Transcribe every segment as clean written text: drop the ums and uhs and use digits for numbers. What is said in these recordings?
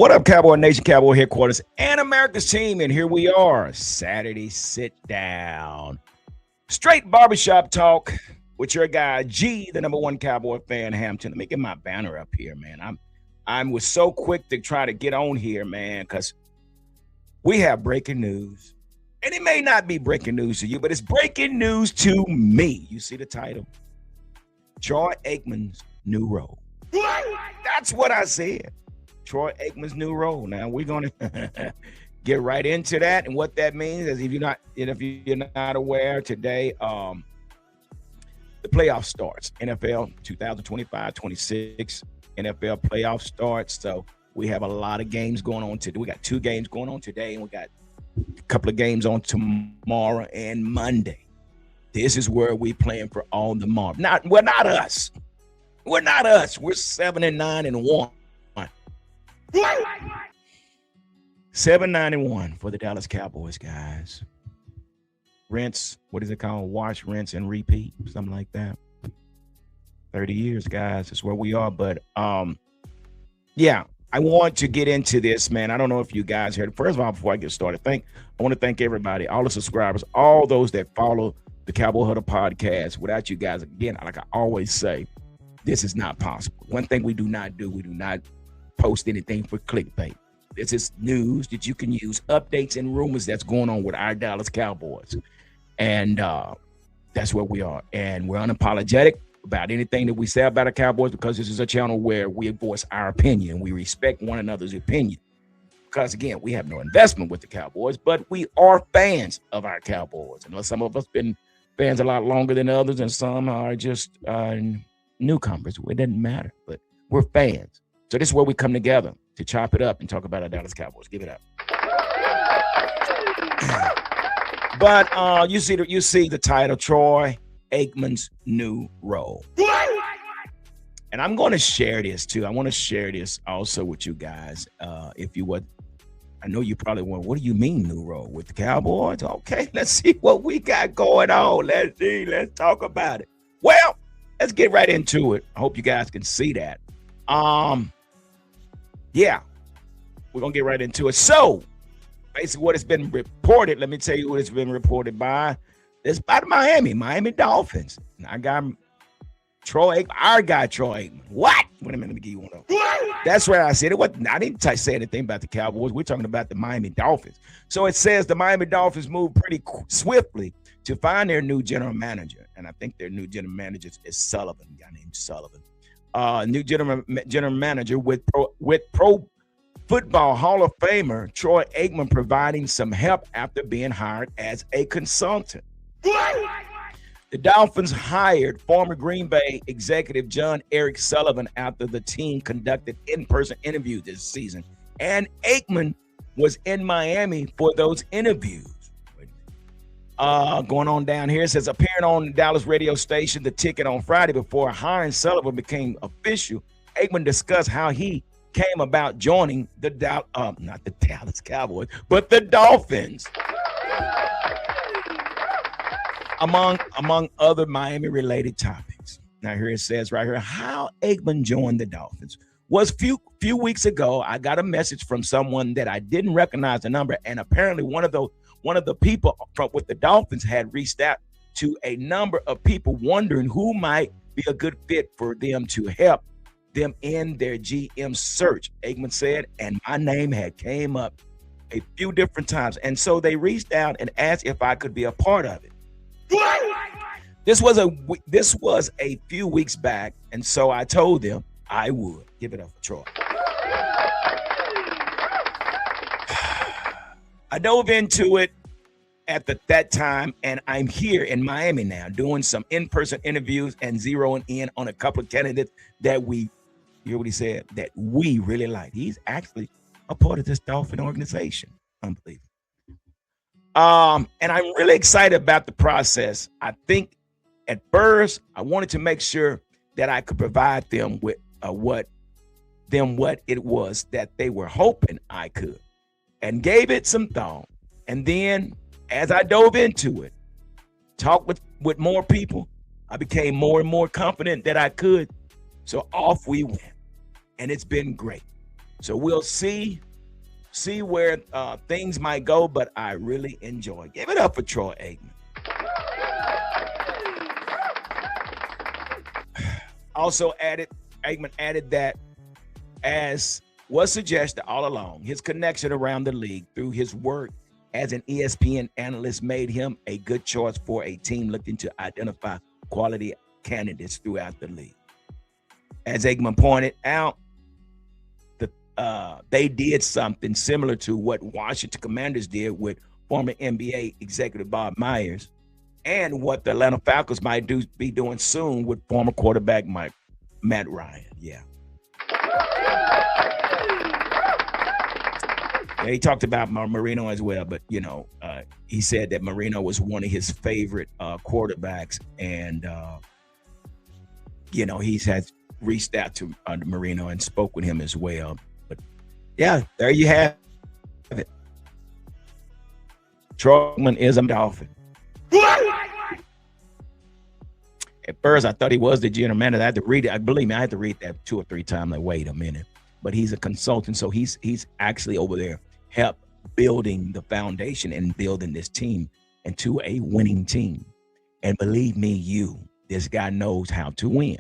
What up, Cowboy Nation, Cowboy Headquarters, and America's team? And here we are, Saturday Sit Down. Straight barbershop talk with your guy, G, the number one Cowboy fan, Hampton. Let me get my banner up here, man. I was so quick to try to get on here, man, because we have breaking news. And it may not be breaking news to you, but it's breaking news to me. You see the title? Troy Aikman's new role. That's what I said. Troy Aikman's new role. Now we're going to get right into that and what that means. As if you're not aware, today the playoff starts. NFL 2025-26 NFL playoff starts. So we have a lot of games going on today. We got 2 games going on today, and we got a couple of games on tomorrow and Monday. This is where we playing for all the mark. Not us. We're not us. We're 7-9-1. 7-9-1 for the Dallas Cowboys, guys. Rinse, what is it called? Wash, rinse, and repeat, something like that. 30 years, guys, is where we are. But yeah, I want to get into this, man. I don't know if you guys heard. First of all, before I get started, I want to thank everybody, all the subscribers, all those that follow the Cowboy Huddle podcast. Without you guys, again, like I always say, this is not possible. One thing we do not post anything for clickbait. This is news that you can use, updates and rumors that's going on with our Dallas Cowboys. And that's where we are. And we're unapologetic about anything that we say about our Cowboys, because this is a channel where we voice our opinion. We respect one another's opinion. Because, again, we have no investment with the Cowboys, but we are fans of our Cowboys. And some of us been fans a lot longer than others, and some are just newcomers. It doesn't matter, but we're fans. So this is where we come together to chop it up and talk about our Dallas Cowboys. Give it up. But you see the title, Troy Aikman's new role. And I'm going to share this too. I want to share this also with you guys. If you would, I know you probably want, what do you mean new role with the Cowboys? Okay, let's see what we got going on. Let's see. Let's talk about it. Well, let's get right into it. I hope you guys can see that. Yeah, we're going to get right into it. So, basically what has been reported, let me tell you what it's been reported by. It's by the Miami Dolphins. And I got Troy Aikman, our guy Troy Aikman. What? Wait a minute, let me give you one of them. That's where I said it. I didn't say anything about the Cowboys. We're talking about the Miami Dolphins. So it says the Miami Dolphins moved pretty swiftly to find their new general manager. And I think their new general manager is Sullivan, a guy named Sullivan. New general manager with Pro Football Hall of Famer Troy Aikman providing some help after being hired as a consultant. The Dolphins hired former Green Bay executive John Eric Sullivan after the team conducted in-person interviews this season, and Aikman was in Miami for those interviews. Going on down here, it says appearing on Dallas radio station The Ticket on Friday before hiring Sullivan became official. Aikman discussed how he came about joining the not the Dallas Cowboys, but the Dolphins. Among other Miami related topics. Now here it says right here how Aikman joined the Dolphins. Was few weeks ago, I got a message from someone that I didn't recognize the number, and apparently one of the people with the Dolphins had reached out to a number of people wondering who might be a good fit for them to help them in their GM search. Aikman said, and my name had came up a few different times. And so they reached out and asked if I could be a part of it. This was a few weeks back, and so I told them I would. Give it up for Troy. I dove into it at that time, and I'm here in Miami now doing some in-person interviews and zeroing in on a couple of candidates that we, you hear what he said, that we really like. He's actually a part of this Dolphin organization. Unbelievable. And I'm really excited about the process. I think at first I wanted to make sure that I could provide them with what it was that they were hoping I could, and gave it some thought. And then as I dove into it, talked with more people, I became more and more confident that I could. So off we went, and it's been great. So we'll see where things might go, but I really enjoy. Give it up for Troy Aikman. Also Aikman added that, as was suggested all along, his connection around the league through his work as an ESPN analyst made him a good choice for a team looking to identify quality candidates throughout the league. As Aikman pointed out, they did something similar to what Washington Commanders did with former NBA executive Bob Myers, and what the Atlanta Falcons might be doing soon with former quarterback Matt Ryan. Yeah. He talked about Marino as well, but he said that Marino was one of his favorite quarterbacks, and he's had reached out to Marino and spoke with him as well. But yeah, there you have it. Troy Aikman is a Dolphin. At first, I thought he was the general manager. I had to read it. Believe me, I had to read that 2 or 3 times. Like, wait a minute. But he's a consultant, so he's actually over there help building the foundation and building this team into a winning team. And believe me, this guy knows how to win.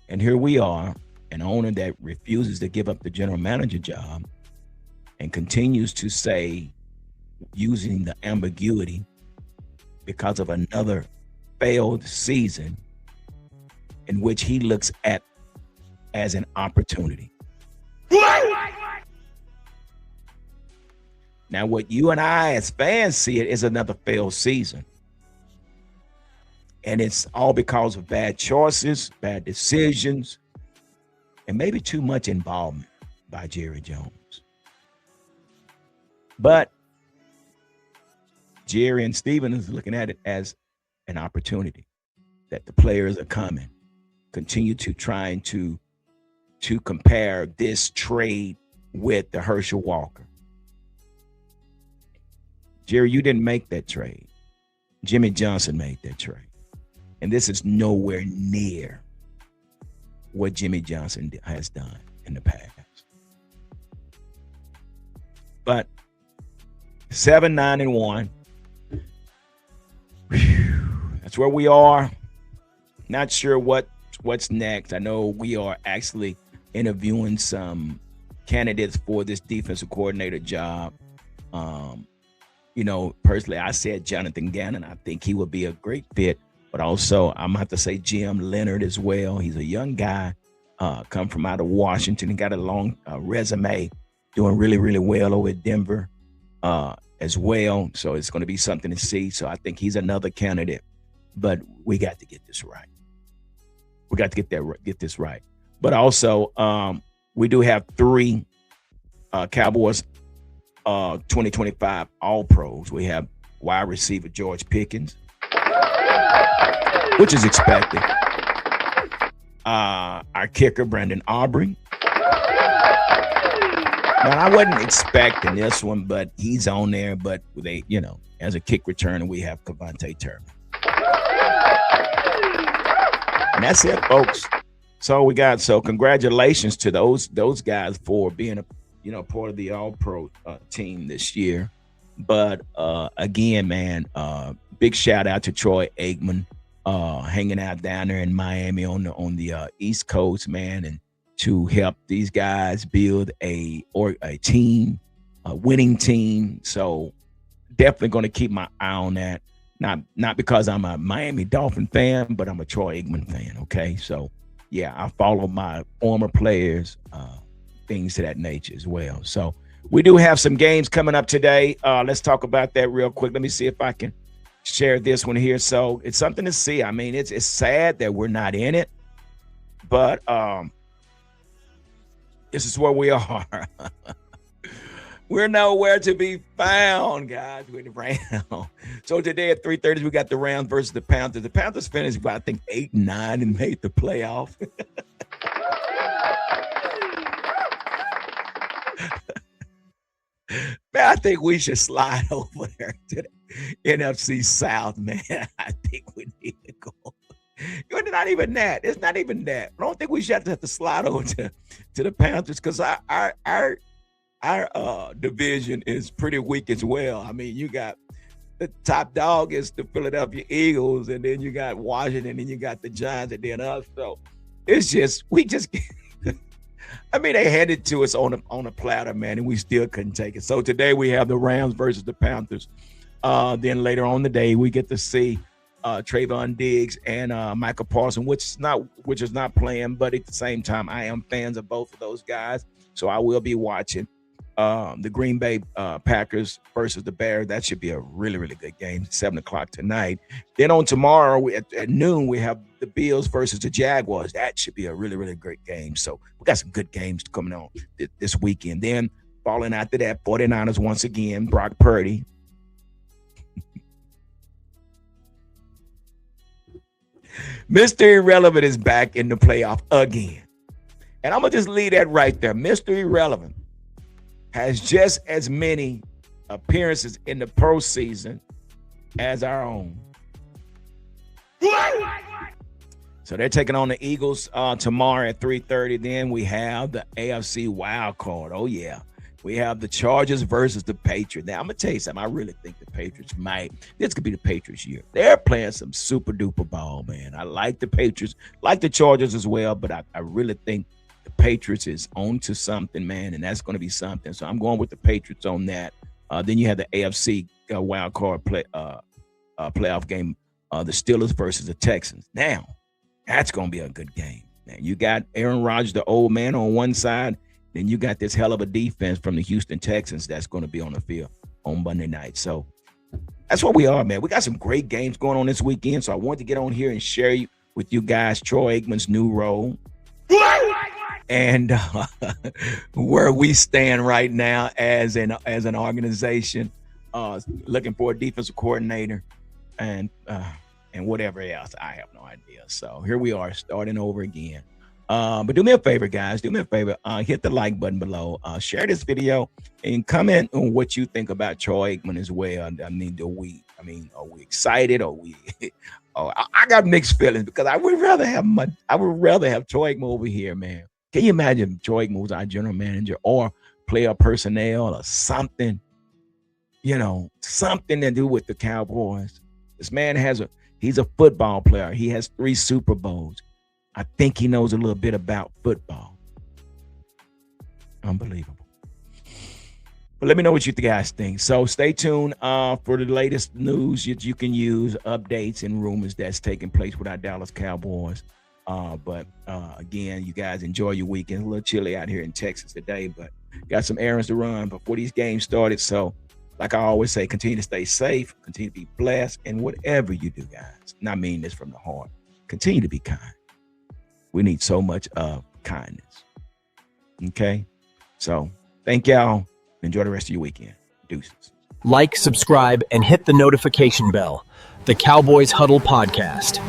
And here we are, an owner that refuses to give up the general manager job and continues to say, using the ambiguity, because of another failed season in which he looks at as an opportunity. Now, what you and I as fans see it is another failed season. And it's all because of bad choices, bad decisions, and maybe too much involvement by Jerry Jones. But Jerry and Steven is looking at it as an opportunity that the players are coming. Continue to trying to compare this trade with the Herschel Walker. Jerry, you didn't make that trade. Jimmy Johnson made that trade. And this is nowhere near what Jimmy Johnson has done in the past. But 7-9-1. That's where we are. Not sure what's next. I know we are actually interviewing some candidates for this defensive coordinator job. Personally, I said Jonathan Gannon. I think he would be a great fit. But also, I'm going to have to say Jim Leonard as well. He's a young guy, come from out of Washington and got a long resume, doing really, really well over at Denver as well. So it's going to be something to see. So I think he's another candidate. But we got to get this right. We got to get this right. But also, we do have 3 Cowboys 2025 All-Pros. We have wide receiver George Pickens, which is expected. Our kicker, Brandon Aubrey. Now, I wasn't expecting this one, but he's on there. But they, as a kick returner, we have Cavante Turner. And that's it, folks. So we got. So congratulations to those guys for being a part of the All-Pro team this year. But again, man, big shout out to Troy Aikman, hanging out down there in Miami on the East Coast, man, and to help these guys build a team, a winning team. So definitely going to keep my eye on that. Not because I'm a Miami Dolphin fan, but I'm a Troy Aikman fan. Okay, so yeah, I follow my former players, things to that nature as well. So we do have some games coming up today. Let's talk about that real quick. Let me see if I can share this one here. So it's something to see. I mean, it's sad that we're not in it, but this is where we are. We're nowhere to be found, guys, with the Rams. So today at 3:30, we got the Rams versus the Panthers. The Panthers finished by, I think, 8-9 and made the playoff. Man, I think we should slide over there to the NFC South, man. I think we need to go. not even that. It's not even that. I don't think we should have to slide over to the Panthers because our division is pretty weak as well. I mean, you got the top dog is the Philadelphia Eagles, and then you got Washington, and then you got the Giants, and then us. So it's just I mean, they handed to us on a platter, man, and we still couldn't take it. So today we have the Rams versus the Panthers. Then later on the day we get to see Trayvon Diggs and Michael Parsons, which is not playing, but at the same time, I am fans of both of those guys, so I will be watching the Green Bay Packers versus the Bears. That should be a really, really good game. 7:00 tonight. Then on tomorrow at noon, we have the Bills versus the Jaguars. That should be a really, really great game. So we got some good games coming on this weekend. Then following after that, 49ers once again, Brock Purdy. Mr. Irrelevant is back in the playoff again. And I'm going to just leave that right there. Mr. Irrelevant has just as many appearances in the postseason as our own. So they're taking on the Eagles tomorrow at 3:30. Then we have the AFC wild card. Oh, yeah. We have the Chargers versus the Patriots. Now, I'm going to tell you something. I really think the Patriots this could be the Patriots' year. They're playing some super duper ball, man. I like the Patriots, like the Chargers as well, but I really think the Patriots is on to something, man, and that's going to be something. So I'm going with the Patriots on that. Then you have the AFC wild card playoff game, the Steelers versus the Texans. Now, that's going to be a good game. Man, you got Aaron Rodgers, the old man, on one side. Then you got this hell of a defense from the Houston Texans that's going to be on the field on Monday night. So that's what we are, man. We got some great games going on this weekend. So I wanted to get on here and share with you guys Troy Aikman's new role and where we stand right now as an organization, looking for a defensive coordinator and whatever else. I have no idea. So here we are starting over again. But do me a favor, guys. Do me a favor. Hit the like button below. Share this video and comment on what you think about Troy Aikman as well. I mean, are we excited? I got mixed feelings because I would rather have Troy Aikman over here, man. Can you imagine if Troy Aikman was our general manager or player personnel or something? Something to do with the Cowboys. This man he's a football player. He has 3 Super Bowls. I think he knows a little bit about football. Unbelievable. But let me know what you guys think. So stay tuned for the latest news that you can use, updates and rumors that's taking place with our Dallas Cowboys. But again, you guys enjoy your weekend. A little chilly out here in Texas today, but got some errands to run before these games started. So like I always say, continue to stay safe, continue to be blessed, and whatever you do, guys, and I mean this from the heart, continue to be kind. We need so much of kindness. Okay? So thank y'all. Enjoy the rest of your weekend. Deuces. Like, subscribe, and hit the notification bell. The Cowboys Huddle Podcast.